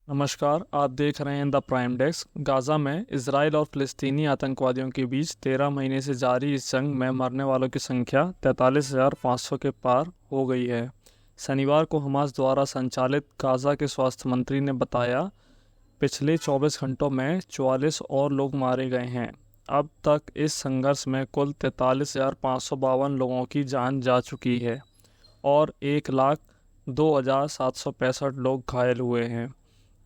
नमस्कार, आप देख रहे हैं द प्राइम डेस्क। गाज़ा में इजराइल और फ़िलिस्तीनी आतंकवादियों के बीच 13 महीने से जारी इस जंग में मरने वालों की संख्या 43,500 के पार हो गई है। शनिवार को हमास द्वारा संचालित गाज़ा के स्वास्थ्य मंत्री ने बताया, पिछले 24 घंटों में 44 और लोग मारे गए हैं। अब तक इस संघर्ष में कुल 43,552 लोगों की जान जा चुकी है और 1,02,765 लोग घायल हुए हैं।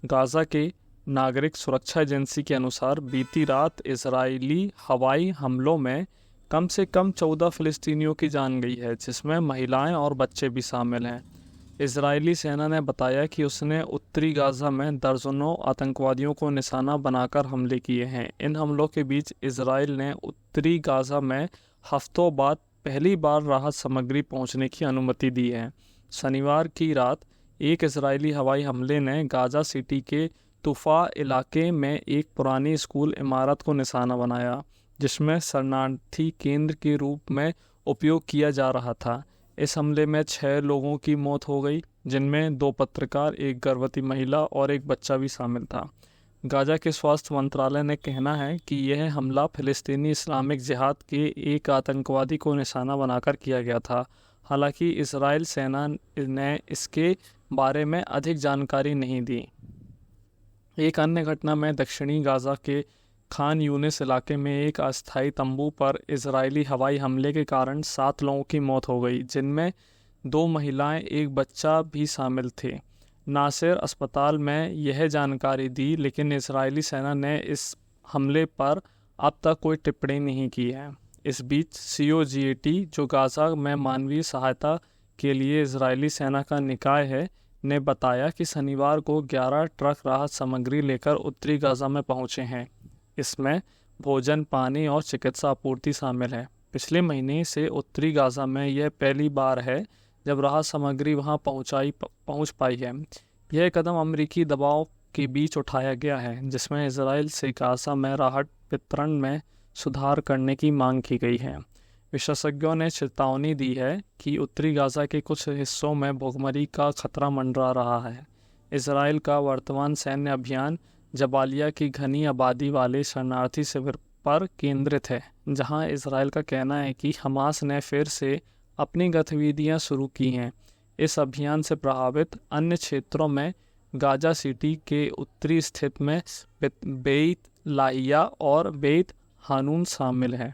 गाज़ा के नागरिक सुरक्षा एजेंसी के अनुसार बीती रात इजरायली हवाई हमलों में कम से कम 14 फ़िलिस्तीनियों की जान गई है, जिसमें महिलाएं और बच्चे भी शामिल हैं। इजरायली सेना ने बताया कि उसने उत्तरी गाज़ा में दर्जनों आतंकवादियों को निशाना बनाकर हमले किए हैं। इन हमलों के बीच इजराइल ने उत्तरी गाज़ा में हफ्तों बाद पहली बार राहत सामग्री पहुंचने की अनुमति दी है। शनिवार की रात एक इजरायली हवाई हमले ने गाज़ा सिटी के तुफ़ा इलाके में एक पुरानी स्कूल इमारत को निशाना बनाया, जिसमें शरणार्थी केंद्र के रूप में उपयोग किया जा रहा था। इस हमले में 6 लोगों की मौत हो गई, जिनमें 2 पत्रकार, एक गर्भवती महिला और एक बच्चा भी शामिल था। गाज़ा के स्वास्थ्य मंत्रालय ने कहना है कि यह हमला फ़िलिस्तीनी इस्लामिक जिहाद के एक आतंकवादी को निशाना बनाकर किया गया था। हालांकि इजराइल सेना ने इसके बारे में अधिक जानकारी नहीं दी। एक अन्य घटना में दक्षिणी गाज़ा के खान यूनिस इलाके में एक अस्थायी तंबू पर इजरायली हवाई हमले के कारण 7 लोगों की मौत हो गई, जिनमें 2 महिलाएं, एक बच्चा भी शामिल थे। नासिर अस्पताल में यह जानकारी दी, लेकिन इजरायली सेना ने इस हमले पर अब तक कोई टिप्पणी नहीं की है। इस बीच COGAT, जो गाज़ा में मानवीय सहायता के लिए इजरायली सेना का निकाय है, ने बताया कि शनिवार को 11 ट्रक राहत सामग्री लेकर उत्तरी गाज़ा में पहुंचे हैं। इसमें भोजन, पानी और चिकित्सा आपूर्ति शामिल है। पिछले महीने से उत्तरी गाज़ा में यह पहली बार है जब राहत सामग्री वहां पहुंच पाई है। यह कदम अमेरिकी दबाव के बीच उठाया गया है, जिसमें इजराइल से गाज़ा में राहत वितरण में सुधार करने की मांग की गई है। विशेषज्ञों ने चेतावनी दी है कि उत्तरी गाज़ा के कुछ हिस्सों में भूखमरी का खतरा मंडरा रहा है। इजराइल का वर्तमान सैन्य अभियान जबालिया की घनी आबादी वाले शरणार्थी शिविर पर केंद्रित है, जहां इजराइल का कहना है कि हमास ने फिर से अपनी गतिविधियां शुरू की हैं। इस अभियान से प्रभावित अन्य क्षेत्रों में गाज़ा सिटी के उत्तरी स्थित में बेत लाहिया और बेत हानून शामिल है।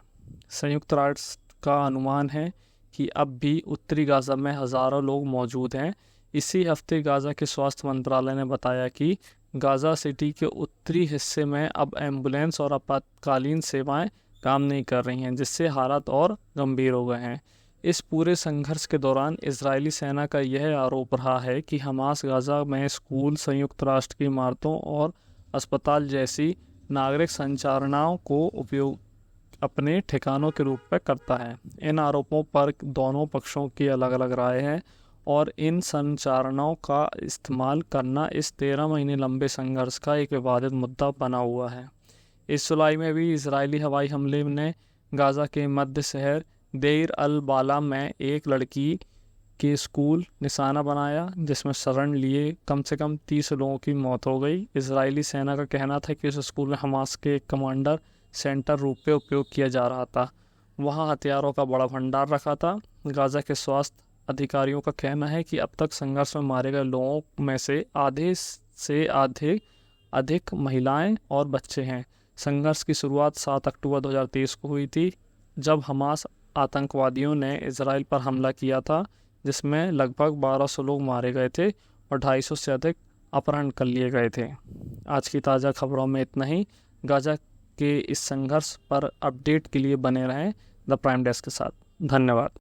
संयुक्त राष्ट्र का अनुमान है कि अब भी उत्तरी गाज़ा में हज़ारों लोग मौजूद हैं। इसी हफ्ते गाज़ा के स्वास्थ्य मंत्रालय ने बताया कि गाज़ा सिटी के उत्तरी हिस्से में अब एम्बुलेंस और आपातकालीन सेवाएं काम नहीं कर रही हैं, जिससे हालात और गंभीर हो गए हैं। इस पूरे संघर्ष के दौरान इजरायली सेना का यह आरोप रहा है कि हमास गाज़ा में स्कूल, संयुक्त राष्ट्र की इमारतों और अस्पताल जैसी नागरिक संरचनाओं को उपयोग अपने ठिकानों के रूप में करता है। इन आरोपों पर दोनों पक्षों की अलग अलग राय है और इन संरचनाओं का इस्तेमाल करना इस 13 महीने लंबे संघर्ष का एक विवादित मुद्दा बना हुआ है। इस जुलाई में भी इजरायली हवाई हमले ने गाज़ा के मध्य शहर देर अल बाला में एक लड़की के स्कूल निशाना बनाया, जिसमें शरण लिए कम से कम 30 लोगों की मौत हो गई। इजरायली सेना का कहना था कि इस स्कूल में हमास के कमांडर सेंटर रूप में उपयोग किया जा रहा था। वहां हथियारों का बड़ा भंडार रखा था। गाज़ा के स्वास्थ्य अधिकारियों का कहना है कि अब तक संघर्ष में मारे गए लोगों में से आधे से अधिक महिलाएं और बच्चे हैं। संघर्ष की शुरुआत 7 अक्टूबर 2023 को हुई थी, जब हमास आतंकवादियों ने इजराइल पर हमला किया था, जिसमें लगभग 1200 लोग मारे गए थे और 250 से अधिक अपहरण कर लिए गए थे। आज की ताज़ा खबरों में इतना ही। गाज़ा के इस संघर्ष पर अपडेट के लिए बने रहें द प्राइम डेस्क के साथ। धन्यवाद।